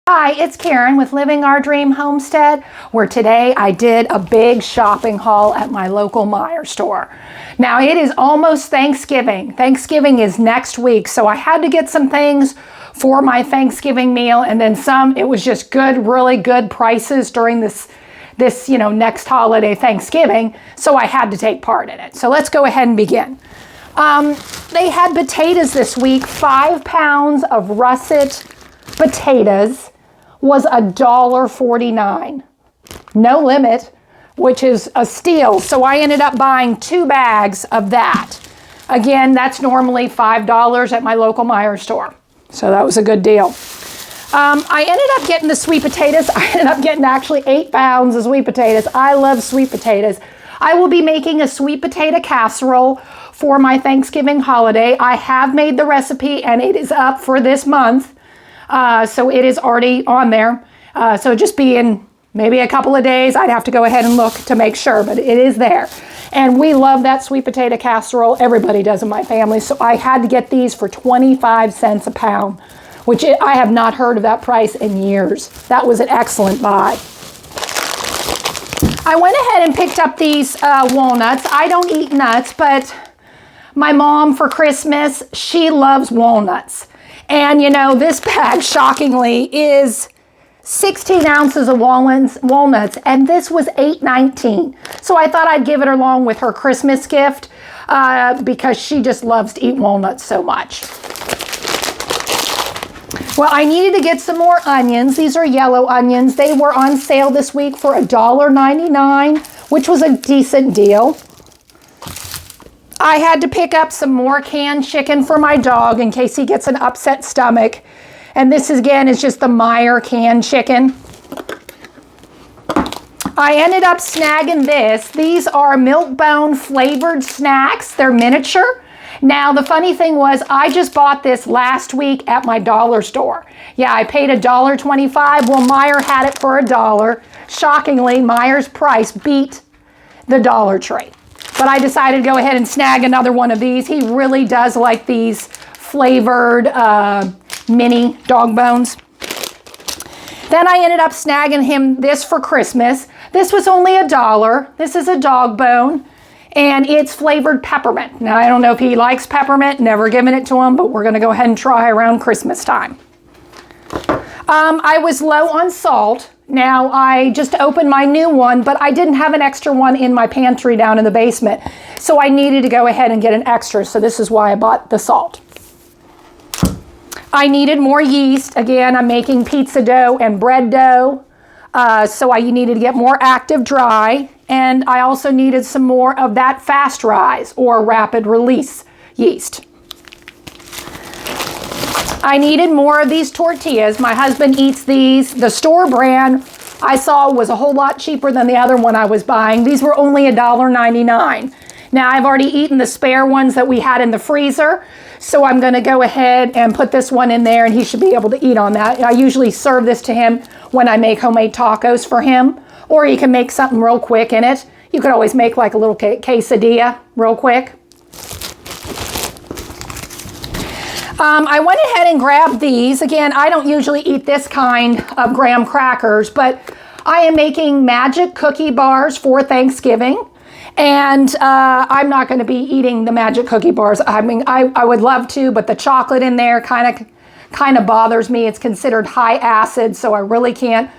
Hi, it's Karen with Living Our Dream Homestead, where today I did a big shopping haul at my local Meijer store. Now it is almost Thanksgiving. Thanksgiving is next week, so I had to get some things for my Thanksgiving meal, and then some. It was just good, really good prices during this next holiday, Thanksgiving, so I had to take part in it. So let's go ahead and begin. They had potatoes this week. 5 pounds of russet potatoes was $1.49. No limit, which is a steal. So I ended up buying 2 bags of that. Again, that's normally $5 at my local Meijer store. So that was a good deal. I ended up getting the sweet potatoes. I ended up getting actually 8 pounds of sweet potatoes. I love sweet potatoes. I will be making a sweet potato casserole for my Thanksgiving holiday. I have made the recipe and it is up for this month. So it is already on there. So just be in maybe a couple of days. I'd have to go ahead and look to make sure, but it is there. And we love that sweet potato casserole. Everybody does in my family. So I had to get these for 25 cents a pound, which I have not heard of that price in years. That was an excellent buy. I went ahead and picked up these walnuts. I don't eat nuts, but my mom for Christmas, she loves walnuts. And you know, this bag, shockingly, is 16 ounces of walnuts, and this was $8.19. So I thought I'd give it along with her Christmas gift because she just loves to eat walnuts so much. Well, I needed to get some more onions. These are yellow onions. They were on sale this week for $1.99, which was a decent deal. I had to pick up some more canned chicken for my dog in case he gets an upset stomach. And this again is just the Meijer canned chicken. I ended up snagging this. These are Milk-Bone flavored snacks. They're miniature. Now the funny thing was I just bought this last week at my dollar store. Yeah, I paid $1.25. Well, Meijer had it for $1. Shockingly, Meijer's price beat the Dollar Tree. But I decided to go ahead and snag another one of these. He really does like these flavored mini dog bones. Then I ended up snagging him this for Christmas. This was only $1. This is a dog bone, and it's flavored peppermint. Now, I don't know if he likes peppermint, never given it to him, but we're gonna go ahead and try around Christmas time. I was low on salt. Now, I just opened my new one, but I didn't have an extra one in my pantry down in the basement. So I needed to go ahead and get an extra, so this is why I bought the salt. I needed more yeast. Again, I'm making pizza dough and bread dough, so I needed to get more active dry, and I also needed some more of that fast rise or rapid release yeast. I needed more of these tortillas. My husband eats these. The store brand I saw was a whole lot cheaper than the other one I was buying. These were only $1.99. Now I've already eaten the spare ones that we had in the freezer, so I'm gonna go ahead and put this one in there and he should be able to eat on that. I usually serve this to him when I make homemade tacos for him, or you can make something real quick in it. You could always make like a little quesadilla real quick. I went ahead and grabbed these. Again, I don't usually eat this kind of graham crackers, but I am making magic cookie bars for Thanksgiving. And I'm not going to be eating the magic cookie bars. I mean, I would love to, but the chocolate in there kind of bothers me. It's considered high acid, so I really can't,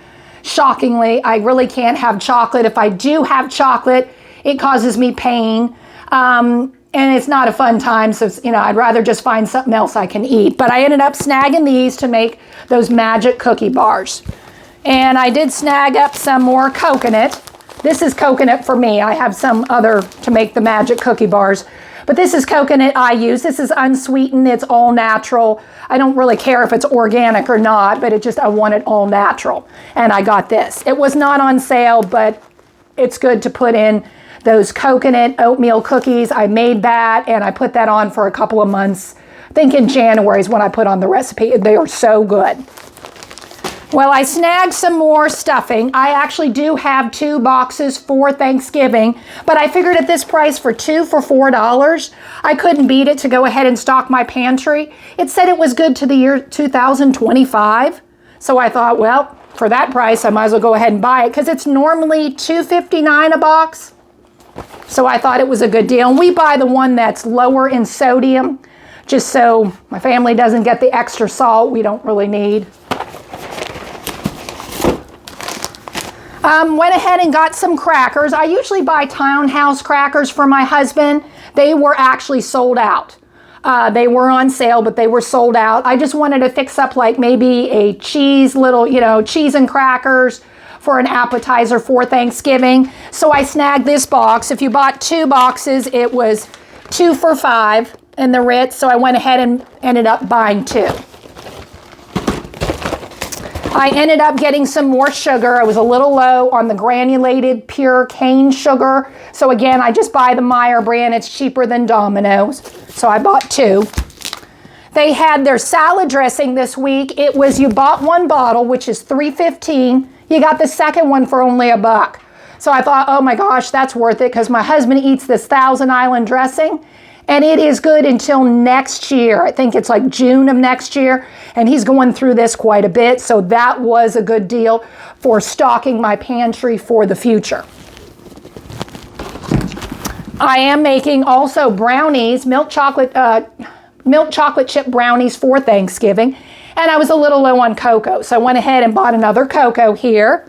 shockingly, I really can't have chocolate. If I do have chocolate, it causes me pain. And it's not a fun time, so I'd rather just find something else I can eat. But I ended up snagging these to make those magic cookie bars. And I did snag up some more coconut. This is coconut for me. I have some other to make the magic cookie bars. But this is coconut I use. This is unsweetened. It's all natural. I don't really care if it's organic or not, but I want it all natural. And I got this. It was not on sale, but it's good to put in those coconut oatmeal cookies. I made that and I put that on for a couple of months. I think in January is when I put on the recipe. They are so good. Well, I snagged some more stuffing. I actually do have 2 boxes for Thanksgiving, but I figured at this price for 2 for $4, I couldn't beat it to go ahead and stock my pantry. It said it was good to the year 2025. So I thought, well, for that price, I might as well go ahead and buy it because it's normally $2.59 a box. So I thought it was a good deal. And we buy the one that's lower in sodium, just so my family doesn't get the extra salt we don't really need. Went ahead and got some crackers. I usually buy Townhouse crackers for my husband. They were actually sold out. They were on sale, but they were sold out. I just wanted to fix up like maybe a cheese, cheese and crackers for an appetizer for Thanksgiving. So I snagged this box. If you bought 2 boxes, it was 2 for $5 in the Ritz. So I went ahead and ended up buying 2. I ended up getting some more sugar. I was a little low on the granulated pure cane sugar. So again, I just buy the Meijer brand. It's cheaper than Domino's. So I bought 2. They had their salad dressing this week. It was, you bought 1 bottle, which is $3.15. You got the second one for only $1. So I thought, oh my gosh, that's worth it because my husband eats this Thousand Island dressing. And it is good until next year. I think it's like June of next year. And he's going through this quite a bit. So that was a good deal for stocking my pantry for the future. I am making also brownies, milk chocolate chip brownies for Thanksgiving. And I was a little low on cocoa. So I went ahead and bought another cocoa here.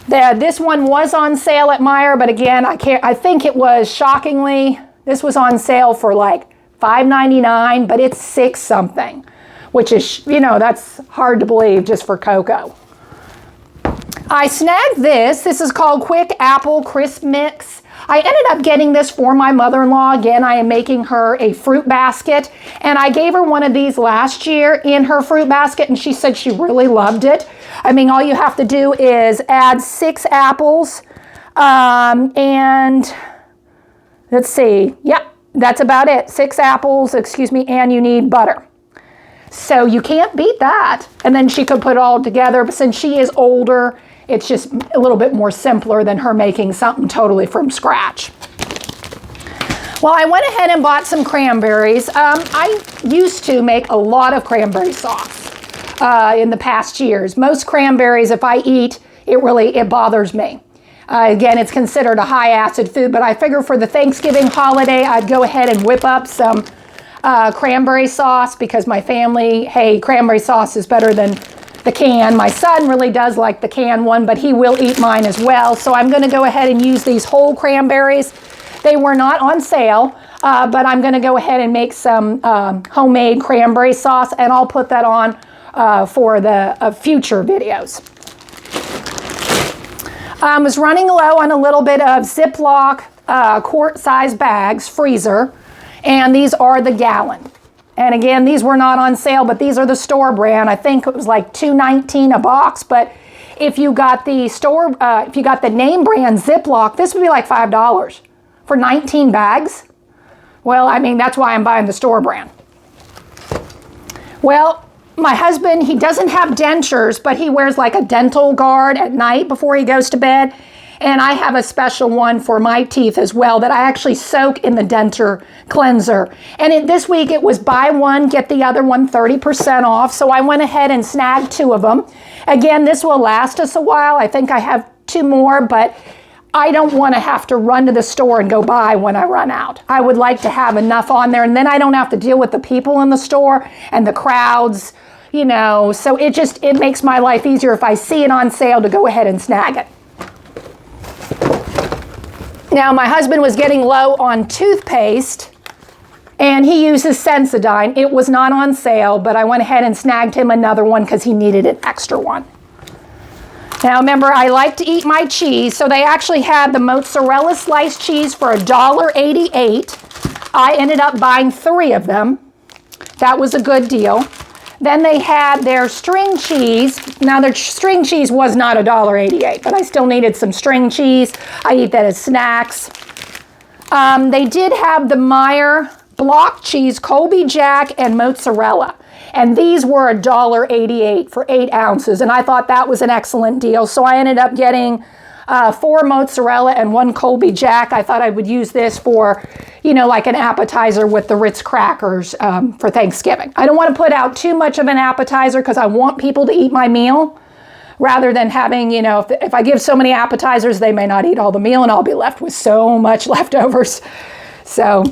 This one was on sale at Meijer. But again, I think it was shockingly... This was on sale for like $5.99, but it's $6 something, which is, that's hard to believe just for cocoa. I snagged this. This is called Quick Apple Crisp Mix. I ended up getting this for my mother-in-law. Again, I am making her a fruit basket, and I gave her one of these last year in her fruit basket, and she said she really loved it. I mean, all you have to do is add 6 apples, and... let's see. Yep, that's about it. 6 apples, and you need butter. So you can't beat that. And then she could put it all together. But since she is older, it's just a little bit more simpler than her making something totally from scratch. Well, I went ahead and bought some cranberries. I used to make a lot of cranberry sauce in the past years. Most cranberries, if I eat, it bothers me. Again, it's considered a high acid food, but I figure for the Thanksgiving holiday, I'd go ahead and whip up some cranberry sauce because my family, hey, cranberry sauce is better than the can. My son really does like the can one, but he will eat mine as well. So I'm going to go ahead and use these whole cranberries. They were not on sale, but I'm going to go ahead and make some homemade cranberry sauce, and I'll put that on for the future videos. I was running low on a little bit of Ziploc quart-size bags, freezer, and these are the gallon. And again, these were not on sale, but these are the store brand. I think it was like $2.19 a box, but if you got the if you got the name brand Ziploc, this would be like $5 for 19 bags. Well, I mean, that's why I'm buying the store brand. Well, my husband, he doesn't have dentures, but he wears like a dental guard at night before he goes to bed. And I have a special one for my teeth as well that I actually soak in the denture cleanser. And this week it was buy one, get the other one 30% off. So I went ahead and snagged 2 of them. Again, this will last us a while. I think I have 2 more, but I don't want to have to run to the store and go buy when I run out. I would like to have enough on there, and then I don't have to deal with the people in the store and the crowds. So it makes my life easier if I see it on sale to go ahead and snag it. Now, my husband was getting low on toothpaste, and he uses Sensodyne. It was not on sale, but I went ahead and snagged him another one because he needed an extra one. Now, remember, I like to eat my cheese, so they actually had the mozzarella sliced cheese for $1.88. I ended up buying 3 of them. That was a good deal. Then they had their string cheese. Now, their string cheese was not $1.88, but I still needed some string cheese. I eat that as snacks. They did have the Meijer block cheese, Colby Jack, and mozzarella. And these were $1.88 for 8 ounces. And I thought that was an excellent deal. So I ended up getting 4 mozzarella and 1 Colby Jack. I thought I would use this for, you know, like an appetizer with the Ritz crackers for Thanksgiving. I don't want to put out too much of an appetizer because I want people to eat my meal rather than having, you know, if I give so many appetizers, they may not eat all the meal and I'll be left with so much leftovers. So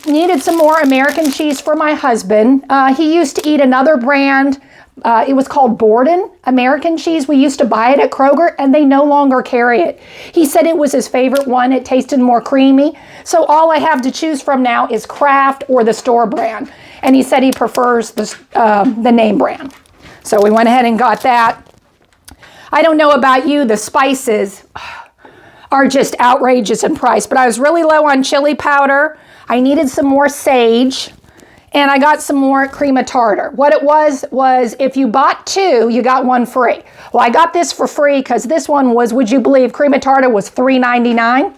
needed some more American cheese for my husband. He used to eat another brand. It was called Borden American cheese. We used to buy it at Kroger and they no longer carry it. He said it was his favorite one. It tasted more creamy. So all I have to choose from now is Kraft or the store brand. And he said he prefers the name brand. So we went ahead and got that. I don't know about you, the spices are just outrageous in price, but I was really low on chili powder. I needed some more sage. And I got some more cream of tartar. What it was if you bought 2, you got 1 free. Well, I got this for free because this one was, would you believe, cream of tartar was $3.99.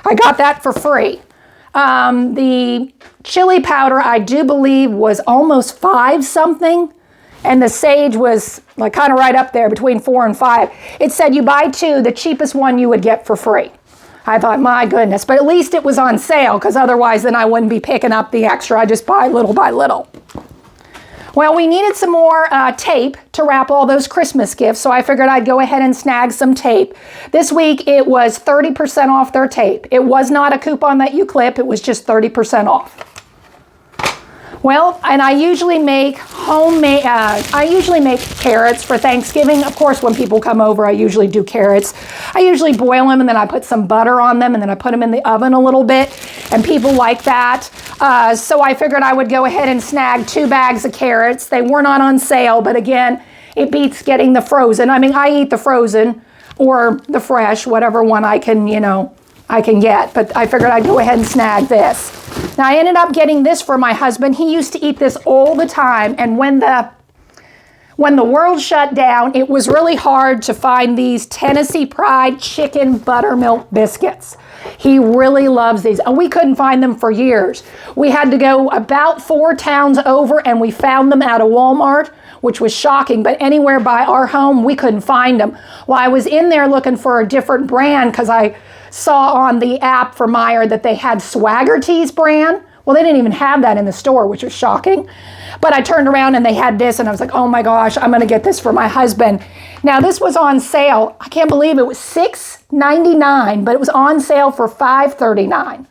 I got that for free. The chili powder, I do believe, was almost 5 something. And the sage was like kind of right up there between 4 and 5. It said you buy 2, the cheapest one you would get for free. I thought, my goodness, but at least it was on sale because otherwise then I wouldn't be picking up the extra. I just buy little by little. Well, we needed some more tape to wrap all those Christmas gifts, so I figured I'd go ahead and snag some tape. This week it was 30% off their tape. It was not a coupon that you clip, it was just 30% off. Well, and I usually make carrots for Thanksgiving. Of course, when people come over, I usually do carrots. I usually boil them and then I put some butter on them and then I put them in the oven a little bit, and people like that. So I figured I would go ahead and snag 2 bags of carrots. They were not on sale, but again, it beats getting the frozen. I mean, I eat the frozen or the fresh, whatever one I can, you know, I can get, but I figured I'd go ahead and snag this. Now I ended up getting this for my husband. He used to eat this all the time, and when the world shut down, it was really hard to find these Tennessee Pride chicken buttermilk biscuits. He really loves these, and we couldn't find them for years. We had to go about 4 towns over, and we found them out of Walmart, which was shocking, but anywhere by our home, we couldn't find them. Well, I was in there looking for a different brand because I saw on the app for Meijer that they had Swagger Teas brand. Well, they didn't even have that in the store, which was shocking. But I turned around and they had this, and I was like, oh my gosh, I'm going to get this for my husband. Now, this was on sale. I can't believe it was $6.99, but it was on sale for $5.39.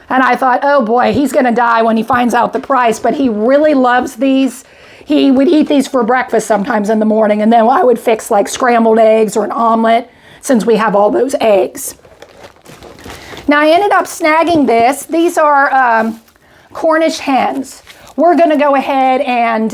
And I thought, oh boy, he's going to die when he finds out the price, but he really loves these. He would eat these for breakfast sometimes in the morning, and then I would fix like scrambled eggs or an omelet since we have all those eggs. Now, I ended up snagging this. These are Cornish hens. We're going to go ahead and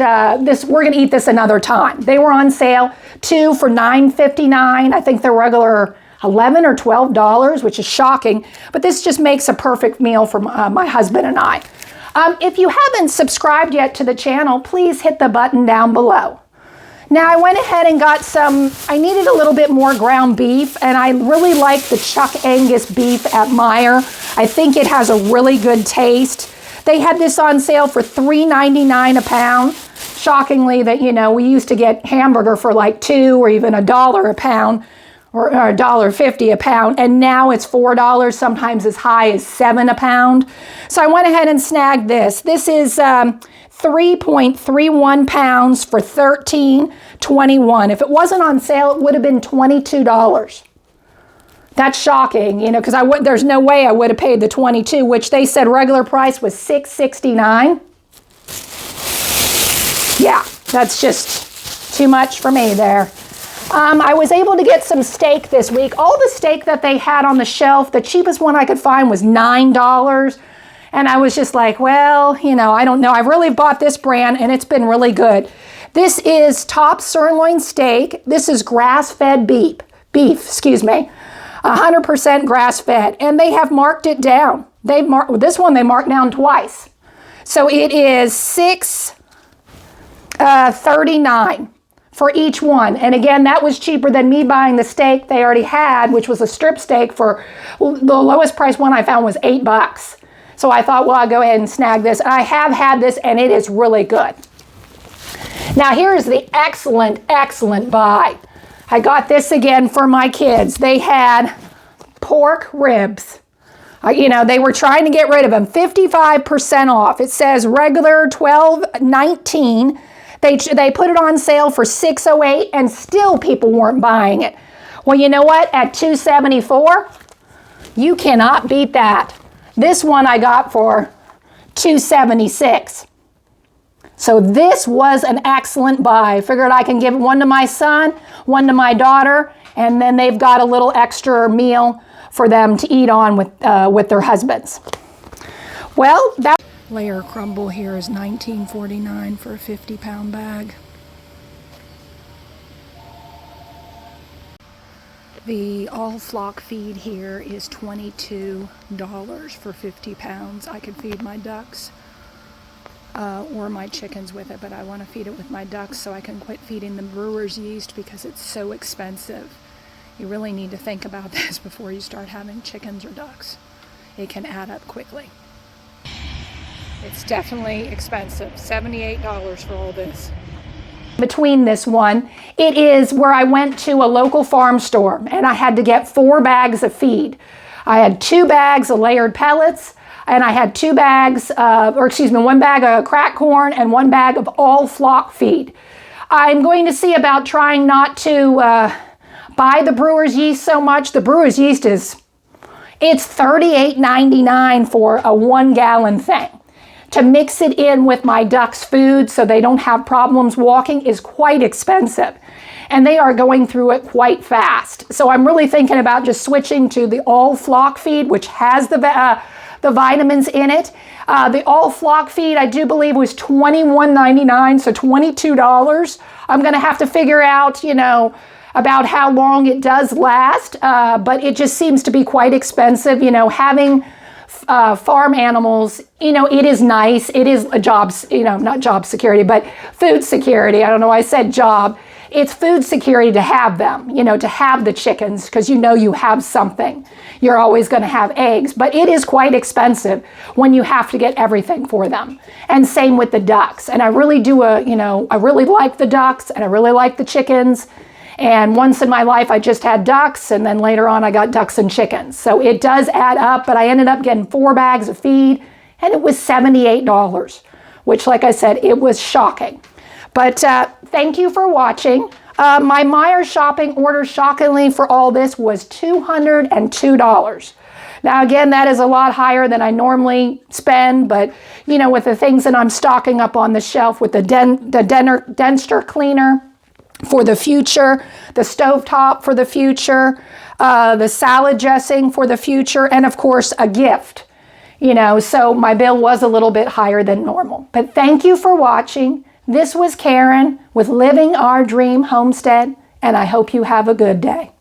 we're going to eat this another time. They were on sale, 2 for $9.59. I think they're regular $11 or $12, which is shocking. But this just makes a perfect meal for my husband and I. If you haven't subscribed yet to the channel, please hit the button down below. Now, I went ahead and got I needed a little bit more ground beef, and I really like the Chuck Angus beef at Meijer. I think it has a really good taste. They had this on sale for $3.99 a pound. Shockingly that, you know, we used to get hamburger for like $2 or even $1 a pound, or $1.50 a pound, and now it's $4, sometimes as high as $7 a pound. So I went ahead and snagged this. This is 3.31 pounds for $13.21. If it wasn't on sale, it would have been $22. That's shocking, you know, because there's no way I would have paid the $22, which they said regular price was $6.69. Yeah, that's just too much for me there. I was able to get some steak this week. All the steak that they had on the shelf, the cheapest one I could find was $9. And I was just like, well, you know, I don't know. I've really bought this brand and it's been really good. This is top sirloin steak. This is grass-fed beef, 100% grass-fed. And they have marked it down. This one they marked down twice. So it is $6.39 for each one. And again, that was cheaper than me buying the steak they already had, which was a strip steak for, the lowest price one I found was $8. So I thought, well, I'll go ahead and snag this. I have had this and it is really good. Now here is the excellent buy. I got this again for my kids. They had pork ribs. They were trying to get rid of them. 55% off. It says regular $12.19. They put it on sale for $6.08 and still people weren't buying it. Well, you know what? At $2.74, you cannot beat that. This one I got for $2.76. So this was an excellent buy. I figured I can give one to my son, one to my daughter, and then they've got a little extra meal for them to eat on with their husbands. Well, that layer crumble here is $19.49 for a 50-pound bag. The all flock feed here is $22 for 50 pounds. I could feed my ducks or my chickens with it, but I want to feed it with my ducks so I can quit feeding the brewer's yeast because it's so expensive. You really need to think about this before you start having chickens or ducks. It can add up quickly. It's definitely expensive. $78 for all this. Between this one, it is where I went to a local farm store and I had to get 4 bags of feed. I had 2 bags of layered pellets and I had 1 bag of cracked corn and 1 bag of all flock feed. I'm going to see about trying not to buy the brewer's yeast so much. The brewer's yeast it's $38.99 for a 1-gallon thing. To mix it in with my ducks' food so they don't have problems walking is quite expensive. And they are going through it quite fast. So I'm really thinking about just switching to the all flock feed, which has the vitamins in it. The all flock feed, I do believe, was $21.99, so $22. I'm going to have to figure out, about how long it does last, but it just seems to be quite expensive. Having farm animals, it is nice. It is a job, not job security, but food security. I don't know why I said job. It's food security to have them, to have the chickens, because you have something. You're always going to have eggs, but it is quite expensive when you have to get everything for them. And same with the ducks. And I really do I really like the ducks and I really like the chickens. And once in my life, I just had ducks, and then later on, I got ducks and chickens. So it does add up, but I ended up getting 4 bags of feed, and it was $78, which, like I said, it was shocking. But thank you for watching. My Meijer shopping order, shockingly, for all this was $202. Now, again, that is a lot higher than I normally spend, but, with the things that I'm stocking up on the shelf with the Denster cleaner, for the future, the stovetop for the future, the salad dressing for the future, and of course a gift. So my bill was a little bit higher than normal. But thank you for watching. This was Karen with Living Our Dream Homestead, and I hope you have a good day.